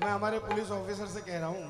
मैं हमारे police officer से कह रहा हूँ,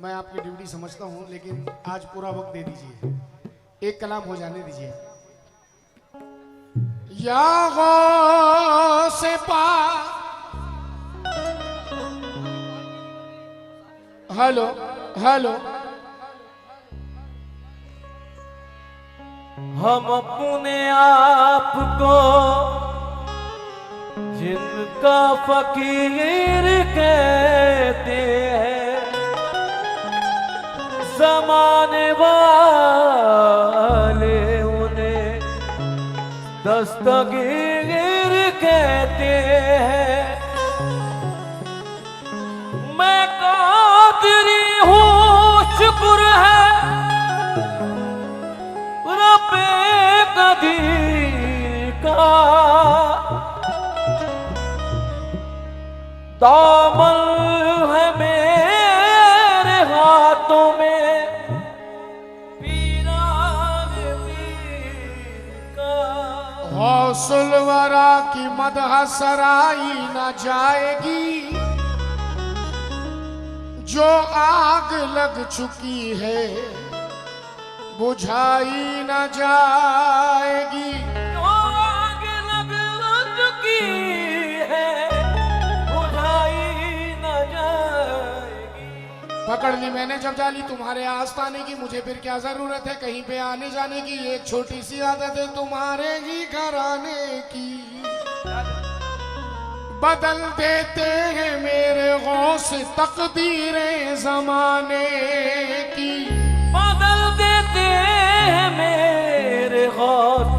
मैं आपकी ड्यूटी समझता हूँ, लेकिन आज पूरा वक्त दे दीजिए, एक कलाम हो जाने दीजिए। या गौसे पाक, हेलो हेलो, हम अपने आप को जिनका फकीर कहते हैं, ज़माने वाले उन्हें दस्तगीर कहते हैं। मैं कादरी हूँ, शुक्र है रब्बे कदीर का, दामन है मेरे हाथों में पीरान पीर का। गौसुल वरा की मदह सराई न जाएगी, जो आग लग चुकी है बुझाई न जाएगी। जो आग लग चुकी है बुझाई न जाएगी। पकड़ ली मैंने जब जाली तुम्हारे आस्ताने की, मुझे फिर क्या जरूरत है कहीं पे आने जाने की। एक छोटी सी आदत है तुम्हारे ही घराने की, बदल देते हैं मेरे गौस तकदीरें जमाने की। बदल देते हैं मेरे गौस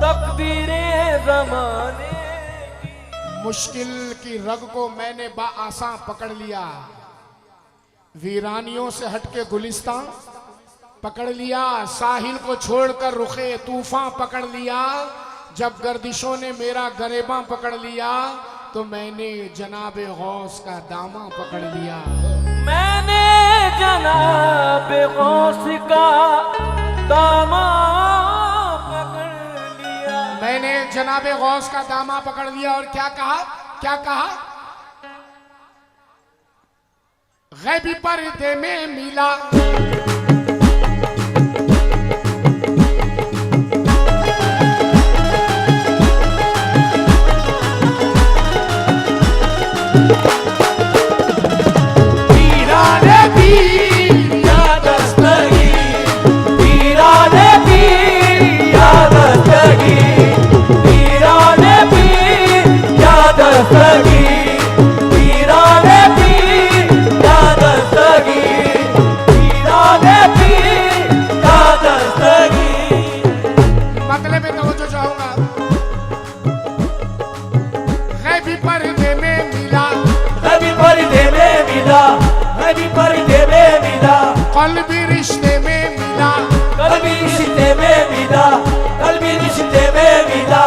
तकदीरें ज़माने की। मुश्किल की रग को मैंने बाआसां पकड़ लिया, वीरानियों से हटके गुलिस्तान पकड़ लिया, साहिल को छोड़कर रुखे तूफान पकड़ लिया। जब गर्दिशों ने मेरा गरेबा पकड़ लिया, तो मैंने जनाबे गौस का दामा पकड़ लिया। मैंने जनाबे गौस का दामा पकड़ लिया। मैंने जनाबे गौस का दामा पकड़ लिया और क्या कहा, क्या कहा? गैबी पर्दे में मिला, पीराने पीर या दस्तगीर, पीराने पीर या दस्तगीर, पीराने पीर या दस्तगीर, पीराने पीर या दस्तगीर, पीराने पीर या दस्तगीर। मतलब में तवज्जो चाहूंगा। गैबी पर्दे में मिला, कभी पर्दे में मिला, कभी पर्दे में मिला, कल्बी रिश्ते में मिला, कल्बी रिश्ते में मिला, कल्बी रिश्ते में मिला।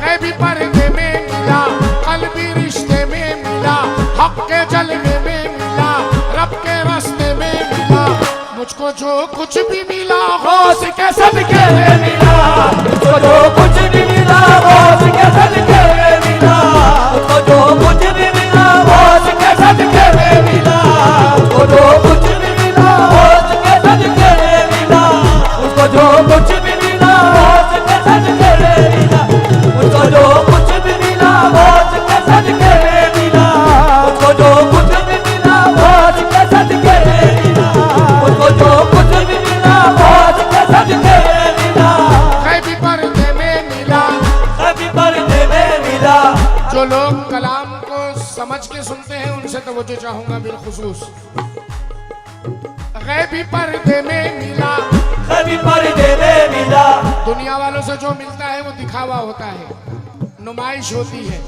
गैबी पर्दे में मिला, कल्बी रिश्ते में मिला, हक के जलवे में मिला, रब के रास्ते में मिला। मुझको जो कुछ भी मिला गौस के सदके में मिला, मुझको जो कुछ भी मिला गौस के सदके में मिला, मुझको जो कुछ भी मिला गौस के सदके में मिला, मुझको जो कुछ भी मिला गौस के सदके में मिला, मुझको जो कुछ भी मिला गौस के सदके में मिला, मुझको जो कुछ भी मिला गौस के सदके में मिला, मुझको जो कुछ भी मिला गौस के सदके में मिला, मुझको जो कुछ भी मिला गौस के सदके में मिला। गैबी पर्दे में मिला। कभी पर्दे में मिला। जो लोग कलाम को समझ के सुनते हैं उनसे तवज्जो चाहूंगा बिलखुसूस। गैबी पर्दे में मिला, कभी पर्दे में मिला। दुनिया वालों से जो मिलता है वो दिखावा होता है, नुमाइश होती है,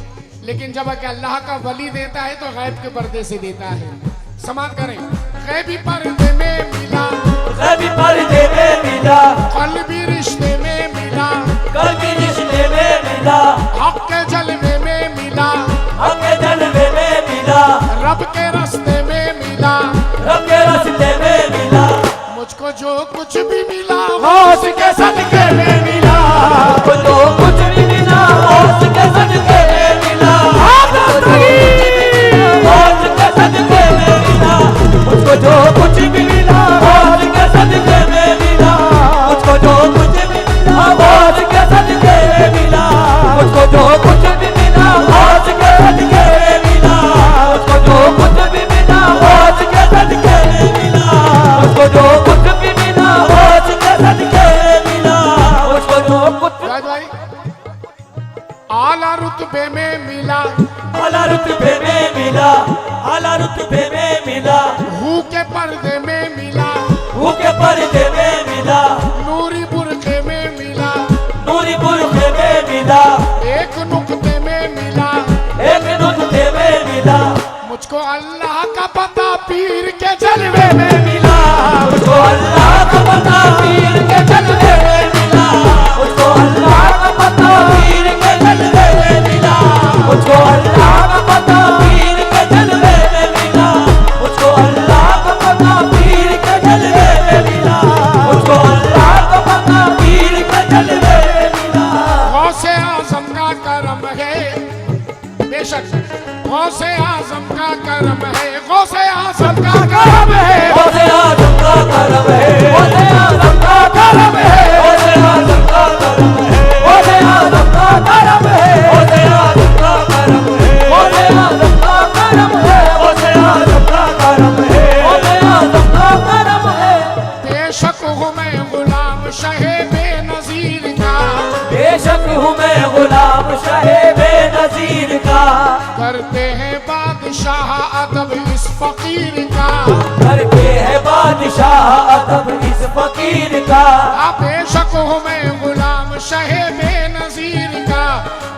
लेकिन जब अल्लाह का वली देता है तो गैब के पर्दे से देता है। समाप्त करें। गैबी पर्दे में मिला, कभी पर्दे में मिला, कल्बी रिश्ते में मिला, कभी रिश्ते में मिला, हक के जलवे में मिला, हमें जलवे में मिला, रब के रास्ते में मिला। रब के रास्ते में मिला। मुझको जो कुछ भी मिला गौस के सदके में मिला, मुझको जो कुछ भी मिला गौस के सदके में मिला। आला रुतबे में मिला, आला रुतबे में मिला, आला रुतबे में मिला, हू के पर्दे में मिला, हू के पर्दे में मिला, नूरी बुरखे में मिला, नूरी बुरखे में मिला, एक नुक्ते में मिला, एक नुक्ते में मिला, मुझको अल्लाह का पता पीर के जलवे में मिला, मुझको अल्लाह का पता पीर के जलवे में मिला, मुझको अल्लाह का पता पीर के जलवे में मिला, मुझको अल्लाह का पता पीर के जलवे में मिला, मुझको अल्लाह का पता पीर के जलवे में मिला, मुझको अल्लाह का पता पीर के जलवे में मिला। गौसे आजम का करम है, बेशक गौसे आजम का करम है, गौसे आजम का करम है, गौसे आजम का करम है, गौसे आजम का करम है, गौसे आजम का करम है, गौसे आजम का करम है, गौसे आजम का करम है, गौसे आजम का करम है, गौसे आजम का करम है, गौसे आजम का करम है। बेशक हूँ मैं गुलाम शहे बेनजीर का, बेशक हूँ मैं गुलाम शहे बेनजीर का, करते हैं बादशाह अदब इस फकीर का, करते हैं बादशाह अदब इस फकीर का। बेशक हूँ मैं गुलाम शहे बेनजीर का,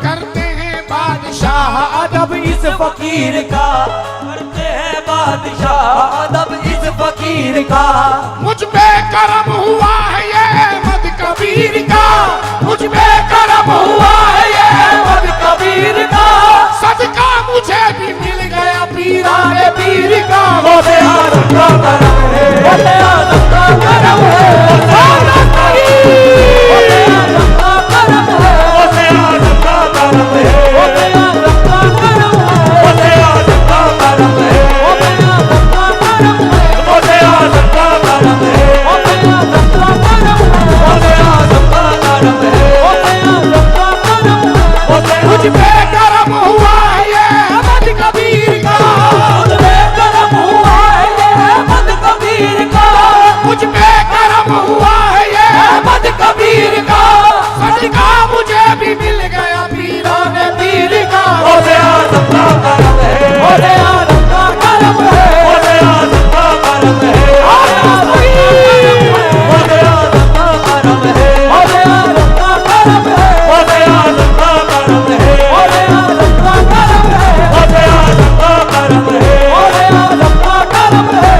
करते हैं बादशाह अदब इस फकीर का, करते हैं बादशाह अदब इस फकीर का। मुझ पे करम हुआ है ये अहमद कबीर का, मुझ पे करम हुआ है ये अहमद कबीर का, सदका मुझे भी मिल गया पीराने पीर का। गौसे आजम का करम है, गौसे आजम का करम है, गौसे आजम का करम है, गौसे आजम का करम है, गौसे आजम का करम है, गौसे आजम का करम है, गौसे आजम का करम है, गौसे आजम का करम है, गौसे आजम का करम है, गौसे आजम का करम है, गौसे आजम का करम है, गौसे मुझ पे करम हुआ है ये अहमद कबीर का, मुझ पे करम हुआ है ये अहमद कबीर का, मुझ पे करम हुआ है ये अहमद कबीर का। सदका मुझे भी मिल गया पीराने पीर का। गौसे आजम का करम है, गौसे आजम का करम है, गौसे आजम का करम है, गौसे आजम का करम है, गौसे आजम का करम है, गौसे आजम का करम है, गौसे आजम का करम है, गौसे आजम का करम है, गौसे आजम का करम है, गौसे आजम का करम है, गौसे आजम का करम है,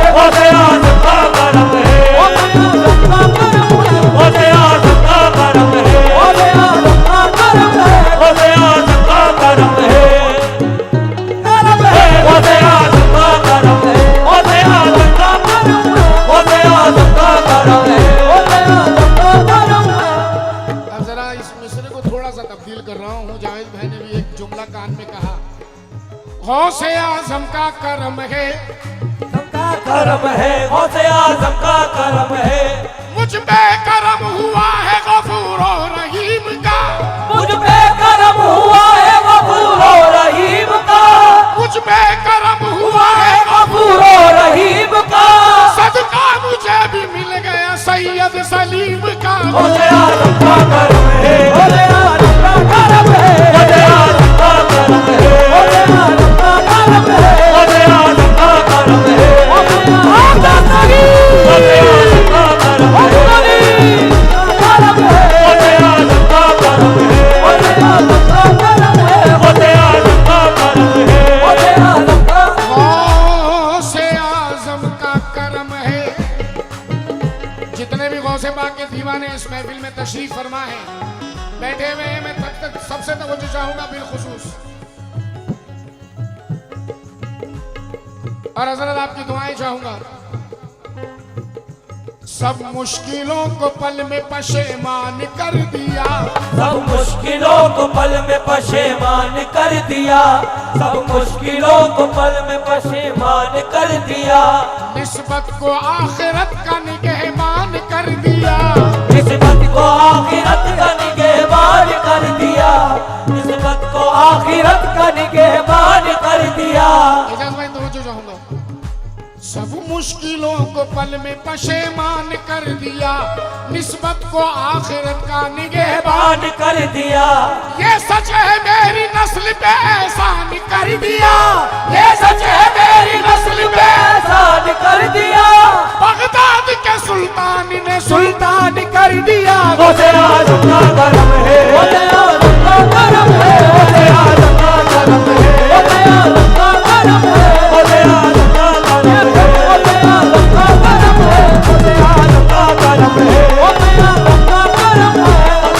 गौसे आजम का करम है, गौसे आजम का करम है, गौसे आजम का करम है, करम है, गौसे आजम का करम है, गौसे आजम का करम है, गौसे आजम का करम है, गौसे आजम का करम है। अब जरा इस मिसरे को थोड़ा सा तब्दील कर रहा हूँ। जावेद भाई ने भी एक जुमला कान में कहा, गौसे आजम का करम है, का करम है, गौसे आजम का करम है, मुझ पे करम हुआ है गफूर और रहीम का, मुझ पे करम हुआ है गफूर और रहीम का, मुझ पे करम हुआ है गफूर और रहीम का। सदका मुझे भी मिल गया सैयद सलीम का। गौसे आजम का करम है, गौसे आजम का करम है, गौसे आजम का करम है, गौसे आजम का करम है, गौसे आजम का करम है, गौसे आजम का करम है, गौसे आजम का करम है, गौसे आजम का करम है, गौसे आजम का करम है, गौसे आजम का करम है, गौसे आजम का। गौसे आजम का करम है। जितने भी गौसे पाक के दीवाने इस महफिल में तशरीफ फरमा है, बैठे हुए हैं, मैं तक सबसे तवज्जो चाहूंगा बिलखुसूस, और हजरत आपकी दुआएं चाहूंगा। सब मुश्किलों को पल में पशेमान कर दिया, सब मुश्किलों को पल में पशेमान कर दिया, सब मुश्किलों को पल में पशेमान कर दिया, निस्बत को आखिरत का निगहबान कर दिया, निस्बत को आखिरत का निगहबान कर दिया, निस्बत को आखिरत का निगहबान कर दिया। इजाज़त भाई तवज्जो चाहूंगा। सब मुश्किलों को मुझको पल में पशेमान कर दिया, निस्बत को आखिरत का निगहबान कर दिया। ये सच है मेरी नस्ल पे एहसान कर दिया, ये सच है मेरी नस्ल पे एहसान कर दिया। बगदाद के सुल्तान ने सुल्तान कर दिया। गौसे आज़म का करम है, गौसे आज़म का करम है, गौसे आज़म का करम है, गौसे आज़म का करम है, गौसे आज़म का करम है, गौसे आज़म का करम है, गौसे आज़म का करम है, गौसे आज़म का करम है,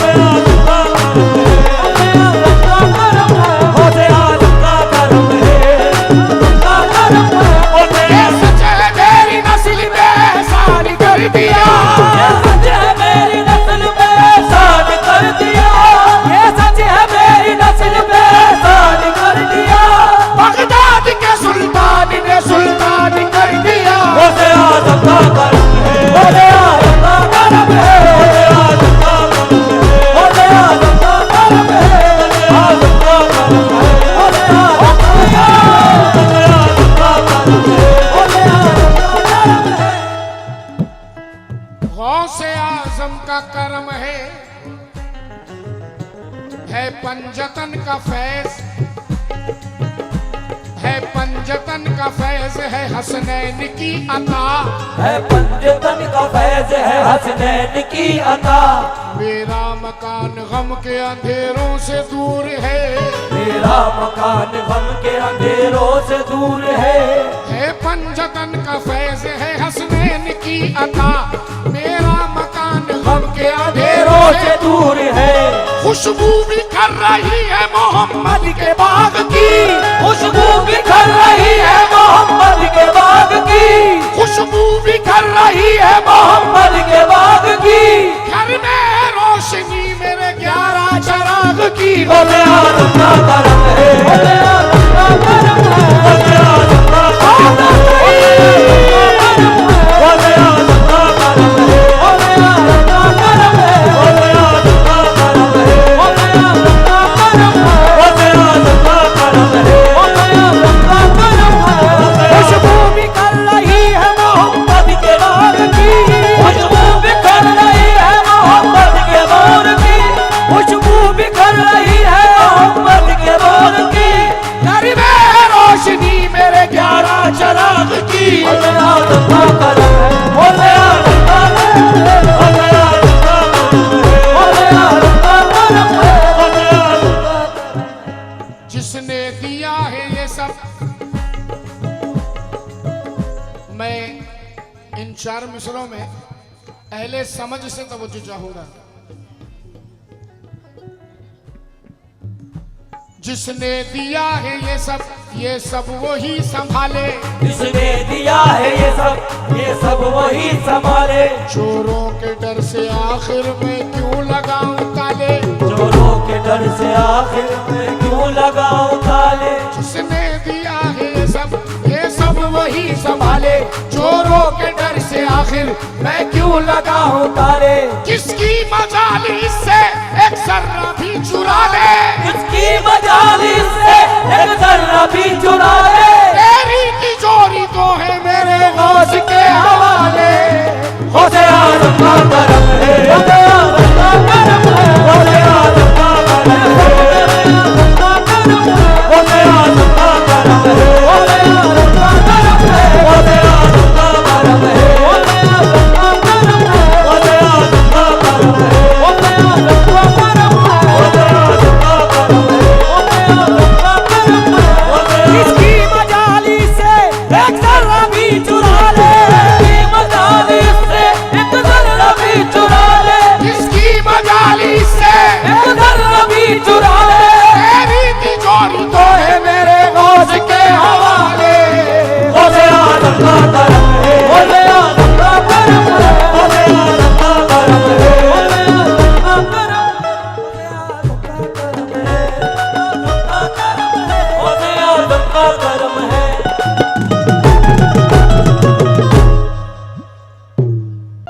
गौसे आज़म का करम है, गौसे आज़म का करम है, गौसे आज़म का करम है, गौसे ये सच है मेरी नस्ल पे एहसान कर दिया। ये सच है मेरी नस्ल पे एहसान कर दिया, ये सच है मेरी नस्ल पे एहसान कर दिया। बगदाद के सुल्तान ने सुल्तान कर दिया। गौसे आज़म का करम है, गौसे आज़म का करम है, गौसे आज़म का करम है, गौसे आज़म का करम है, गौसे आज़म का करम है, गौसे आज़म का करम है, गौसे आज़म का करम है। गौसे आजम का करम है पंजतन का फैज, है पंजतन का फैज, है हसनैन की अता। है पंजतन का फैज, है हसनैन की अता। मेरा मकान गम के अंधेरों से दूर है, मेरा मकान गम के अंधेरों से दूर है पंजतन का फैज, है हसनैन की अता। मेरा मकान गम के अंधेरों अंधेरों से से दूर है। खुशबू बिखर रही है मोहम्मद के बाग की, खुशबू बिखर रही है मोहम्मद के बाग की, खुशबू बिखर रही है मोहम्मद के बाग की। घर में रोशनी मेरे 11 चराग की। गौसे आज़म का करम है, गौसे आज़म का करम है, गौसे आज़म का करम है, गौसे आज़म का करम है, गौसे आज़म का करम है, गौसे आज़म का करम है, गौसे आज़म का करम है, गौसे आज़म का करम है, गौसे आज़म का करम है। खुशबू बिखर रही है मोहम्मद के बाग की, खुशबू बिखर रही है मोहम्मद के बाग की, खुशबू बिखर रही है मोहम्मद के बाग की। घर में रोशनी मेरे 11 चराग की। गौसे आज़म का करम है, गौसे आज़म का करम है, गौसे आज़म का करम है, गौसे आज़म का करम है, गौसे आज़म का करम है। जिसने दिया है ये सब, मैं इन 4 मिसरों में अहले समझ से तवज्जो चाहूंगा। जिसने दिया है ये सब वही संभाले। जिसने दिया है ये सब वही संभाले। चोरों के डर से आखिर में क्यों लगाऊं ताले, चोरों के डर से आखिर में क्यों लगाऊं ताले। जिसने दिया है ये सब वही संभाले। चोरों के डर से आखिर मैं क्यों लगाऊं ताले। किसकी मजाल इससे एक सर्रा भी चुरा ले, किसकी मजाल